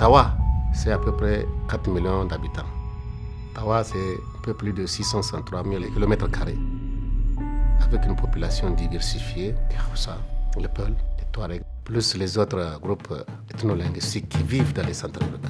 Tawa, c'est à peu près 4 millions d'habitants. Tawa, c'est un peu plus de 663 000 km², avec une population diversifiée, les Hausa, les Peul, les Touaregs, plus les autres groupes ethno-linguistiques qui vivent dans les centres urbains.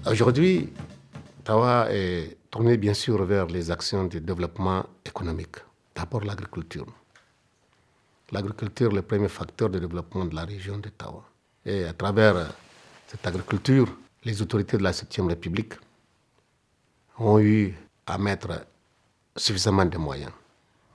Aujourd'hui, Tawa est tourné bien sûr vers les actions de développement économique. D'abord l'agriculture. L'agriculture est le premier facteur de développement de la région de Tawa. Et à travers cette agriculture, les autorités de la 7e République ont eu à mettre suffisamment de moyens.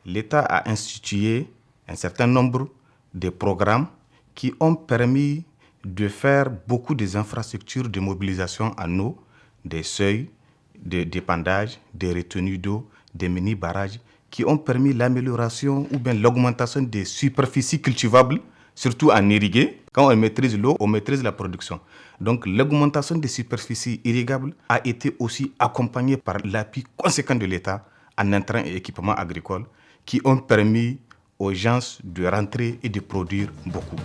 L'État a institué un certain nombre de programmes qui ont permis de faire beaucoup des infrastructures de mobilisation en eau, des seuils, de dépandage, des retenues d'eau, des mini-barrages, qui ont permis l'amélioration ou bien l'augmentation des superficies cultivables, surtout en irrigué. Quand on maîtrise l'eau, on maîtrise la production. Donc l'augmentation des superficies irrigables a été aussi accompagnée par l'appui conséquent de l'État en intrants et équipements agricoles qui ont permis aux gens de rentrer et de produire beaucoup.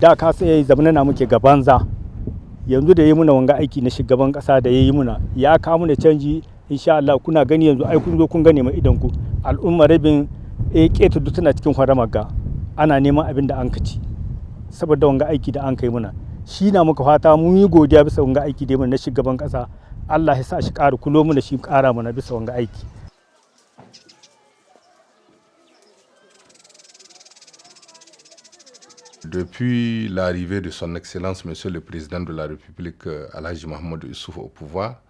Da ka sai zamanana muke gabanza yanzu da yi muna wanga aiki na shugaban kasa da yayi muna ya kawo muna canji insha Allah kuna gani yanzu ai kun zo kun gane mai idan ku al'umma rabin keto duk tana cikin haramar ga ana neman abin da an kaci saboda wanga aiki da an kai muna shi na muka fata mun yi godiya bisa wanga aiki da na shugaban kasa Allah ya sa shi ƙara kulo muna shi ƙara mana bisa wanga aiki. Depuis l'arrivée de son Excellence, Monsieur le Président de la République, Alhaji Mahamadou Issoufou au pouvoir,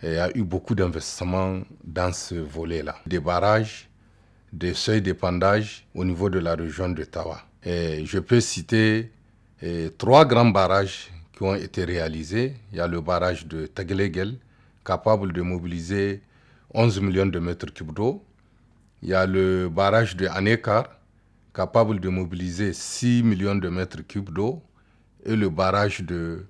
il y a eu beaucoup d'investissements dans ce volet-là. Des barrages, des seuils d'épandage au niveau de la région de Tawa. Et je peux citer 3 grands barrages qui ont été réalisés. Il y a le barrage de Tagelegel, capable de mobiliser 11 millions de mètres cubes d'eau. Il y a le barrage de Anekar, capable de mobiliser 6 millions de mètres cubes d'eau, et le barrage de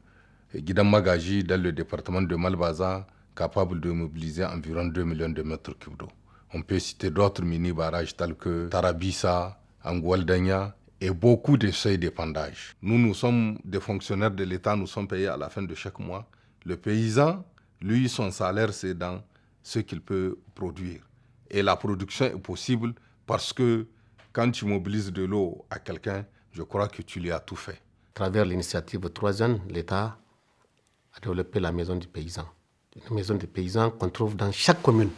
Guidamagaji dans le département de Malbaza, capable de mobiliser environ 2 millions de mètres cubes d'eau. On peut citer d'autres mini-barrages tels que Tarabissa, Angoualdania et beaucoup de seuils d'épandage. Nous sommes des fonctionnaires de l'État, nous sommes payés à la fin de chaque mois. Le paysan, lui, son salaire, c'est dans ce qu'il peut produire. Et la production est possible parce que quand tu mobilises de l'eau à quelqu'un, je crois que tu lui as tout fait. À travers l'initiative 3 jeunes, l'État a développé la maison du paysan. Une maison du paysan qu'on trouve dans chaque commune.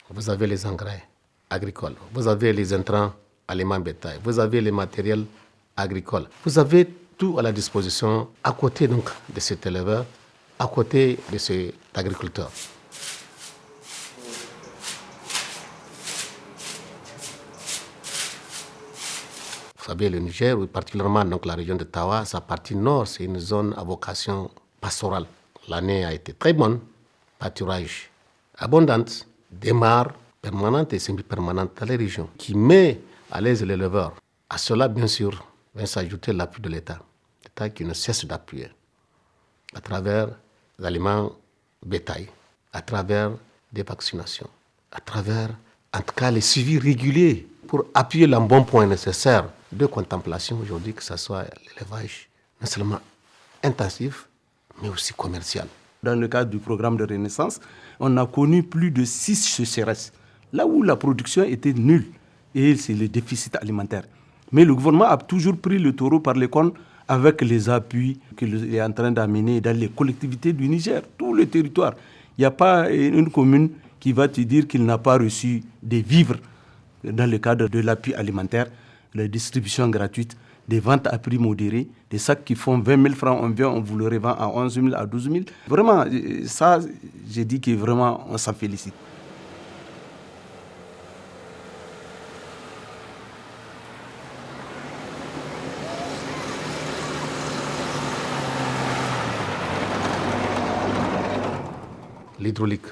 Vous avez les engrais agricoles, vous avez les intrants aliments bétail, vous avez les matériels agricoles. Vous avez tout à la disposition à côté donc de cet éleveur, à côté de cet agriculteur. Vous savez, le Niger, particulièrement donc la région de Tawa, sa partie nord, c'est une zone à vocation pastorale. L'année a été très bonne, pâturage abondante, des mares permanentes et semi-permanentes dans les régions, qui met à l'aise l'éleveur. À cela, bien sûr, vient s'ajouter l'appui de l'État. L'État qui ne cesse d'appuyer à travers les aliments bétail, à travers des vaccinations, à travers, en tout cas, les suivis réguliers pour appuyer l'embonpoint nécessaire de contemplation aujourd'hui, que ce soit l'élevage non seulement intensif, mais aussi commercial. Dans le cadre du programme de Renaissance, on a connu plus de 6 sécheresses, là où la production était nulle, et c'est le déficit alimentaire. Mais le gouvernement a toujours pris le taureau par les cornes avec les appuis qu'il est en train d'amener dans les collectivités du Niger, tout le territoire. Il n'y a pas une commune qui va te dire qu'il n'a pas reçu des vivres dans le cadre de l'appui alimentaire, la distribution gratuite, des ventes à prix modéré, des sacs qui font 20 000 francs, on vous le revend à 11 000, à 12 000. Vraiment, ça, j'ai dit que vraiment, on s'en félicite. L'hydraulique.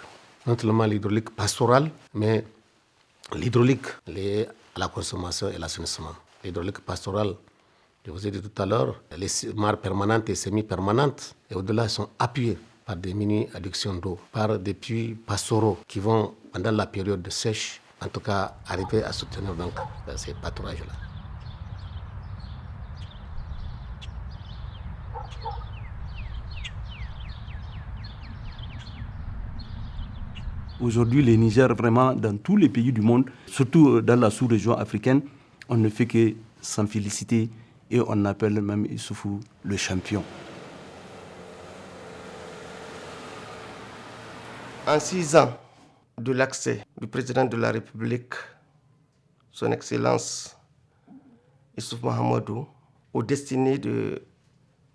non seulement l'hydraulique pastorale, mais l'hydraulique liée à la consommation et l'assainissement. L'hydraulique pastorale, je vous ai dit tout à l'heure, les mares permanentes et semi-permanentes, et au-delà, elles sont appuyées par des mini-adductions d'eau, par des puits pastoraux qui vont, pendant la période de sèche, en tout cas, arriver à soutenir donc ces pâturages-là. Aujourd'hui, le Niger, vraiment, dans tous les pays du monde, surtout dans la sous-région africaine, on ne fait que s'en féliciter et on appelle même Issoufou le champion. En 6 ans de l'accès du président de la République, son Excellence Issoufou Mahamadou, aux destinées de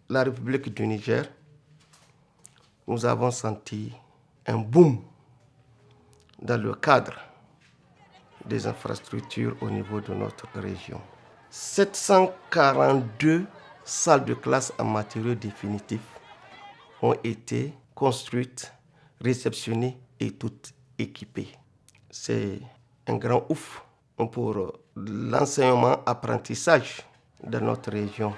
la République du Niger, nous avons senti un boom dans le cadre des infrastructures au niveau de notre région. 742 salles de classe en matériaux définitifs ont été construites, réceptionnées et toutes équipées. C'est un grand ouf pour l'enseignement-apprentissage dans notre région.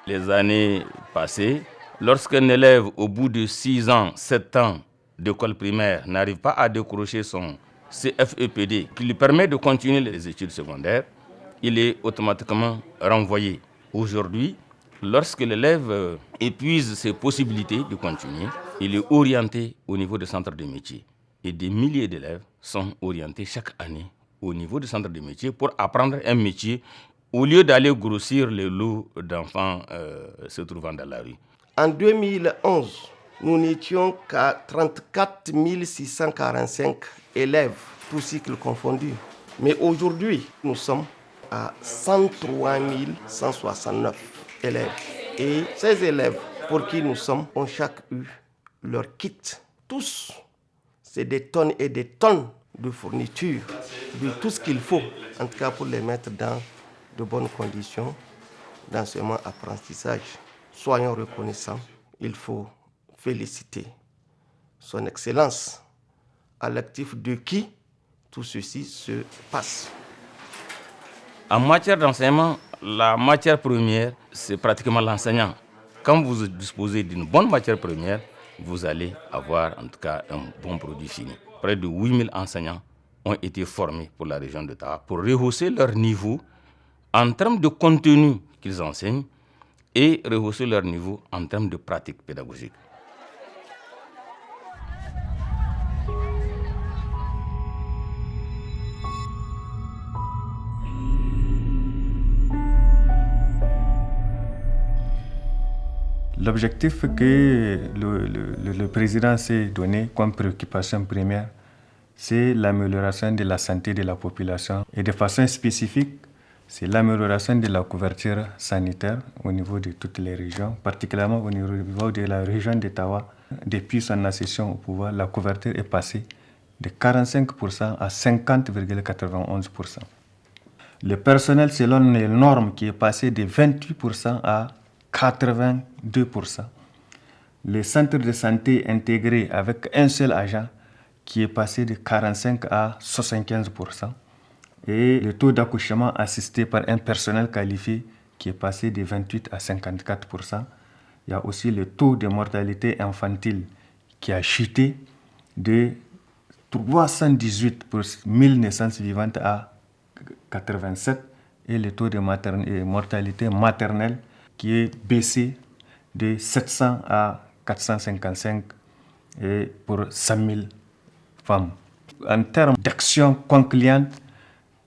Les années passées, lorsqu'un élève au bout de 6 ans, 7 ans d'école primaire n'arrive pas à décrocher son CFEPD qui lui permet de continuer les études secondaires, il est automatiquement renvoyé. Aujourd'hui, lorsque l'élève épuise ses possibilités de continuer, il est orienté au niveau des centres de métiers. Et des milliers d'élèves sont orientés chaque année au niveau des centres de métiers pour apprendre un métier au lieu d'aller grossir les lots d'enfants se trouvant dans la rue. En 2011, nous n'étions qu'à 34 645 élèves, tous cycles confondus. Mais aujourd'hui, nous sommes à 103 169 élèves. Et ces élèves pour qui nous sommes ont chaque eu leur kit. Tous, c'est des tonnes et des tonnes de fournitures, de tout ce qu'il faut, en tout cas pour les mettre dans de bonnes conditions d'enseignement-apprentissage. Soyons reconnaissants, il faut féliciter son Excellence, à l'actif de qui tout ceci se passe. En matière d'enseignement, la matière première, c'est pratiquement l'enseignant. Quand vous disposez d'une bonne matière première, vous allez avoir en tout cas un bon produit fini. Près de 8000 enseignants ont été formés pour la région de Tawa pour rehausser leur niveau en termes de contenu qu'ils enseignent et rehausser leur niveau en termes de pratique pédagogique. L'objectif que le président s'est donné comme préoccupation première, c'est l'amélioration de la santé de la population. Et de façon spécifique, c'est l'amélioration de la couverture sanitaire au niveau de toutes les régions, particulièrement au niveau de la région de Tawa. Depuis son accession au pouvoir, la couverture est passée de 45% à 50,91%. Le personnel, selon les normes, qui est passé de 28% à 82%. Les centres de santé intégrés avec un seul agent qui est passé de 45 à 75%. Et le taux d'accouchement assisté par un personnel qualifié qui est passé de 28 à 54%. Il y a aussi le taux de mortalité infantile qui a chuté de 318 pour 1000 naissances vivantes à 87 et le taux de mortalité maternelle qui est baissé de 700 à 455 et pour 100 000 femmes. En termes d'action concluante,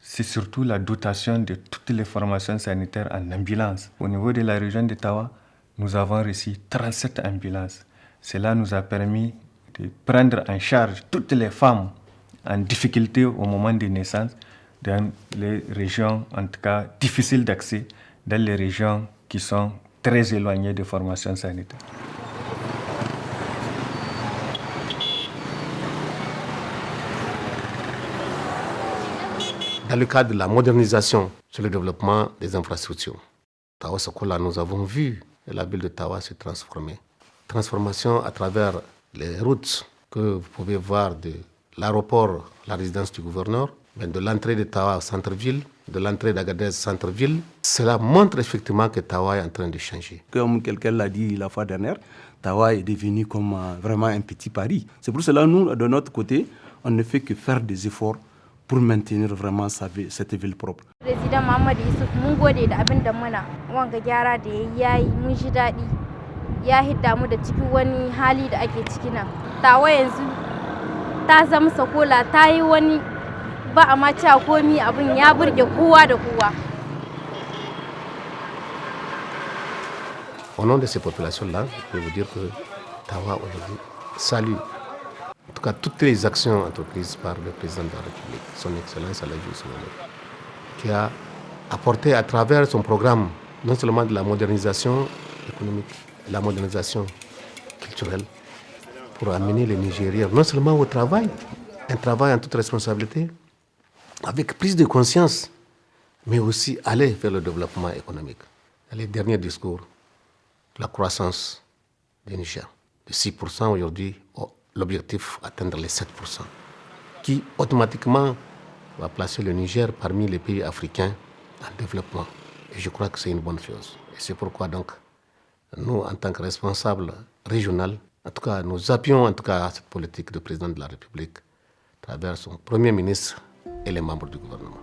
c'est surtout la dotation de toutes les formations sanitaires en ambulance. Au niveau de la région de Tawa, nous avons reçu 37 ambulances. Cela nous a permis de prendre en charge toutes les femmes en difficulté au moment de naissance dans les régions, en tout cas difficiles d'accès, dans les régions qui sont très éloignées des formations sanitaires. Dans le cadre de la modernisation sur le développement des infrastructures, Tawa Sokola, nous avons vu la ville de Tawa se transformer. Transformation à travers Les routes que vous pouvez voir de l'aéroport, la résidence du gouverneur, de l'entrée de Tawa au centre-ville, de l'entrée d'Agadez centre-ville, cela montre effectivement que Tawa est en train de changer. Comme quelqu'un l'a dit la fois dernière, Tawa est devenu comme vraiment un petit Paris. C'est pour cela, nous, de notre côté, on ne fait que faire des efforts pour maintenir vraiment cette ville propre. Président Mohamed Issouf, mun gode da abin da muna wanga gyara da yayi mun ji daɗi. Ya hidda mu da cikin wani hali da ake ciki nan. Tawa yanzu ta zama sakola, ta yi wani ba a ma cewa komi, abin ya burge kowa da kowa. Au nom de ces populations-là, je peux vous dire que Tawa aujourd'hui salue en tout cas toutes les actions entreprises par le président de la République, son Excellence Alhaji Ousmane, qui a apporté à travers son programme non seulement de la modernisation économique, la modernisation culturelle, pour amener les Nigériens non seulement au travail, un travail en toute responsabilité, avec plus de conscience, mais aussi aller vers le développement économique. Les derniers discours, la croissance du Niger, de 6% aujourd'hui, l'objectif atteindre les 7%, qui automatiquement va placer le Niger parmi les pays africains en développement. Et je crois que c'est une bonne chose. Et c'est pourquoi donc, nous, en tant que responsables régionaux, en tout cas, nous appuyons en tout cas cette politique du président de la République à travers son Premier ministre et les membres du gouvernement.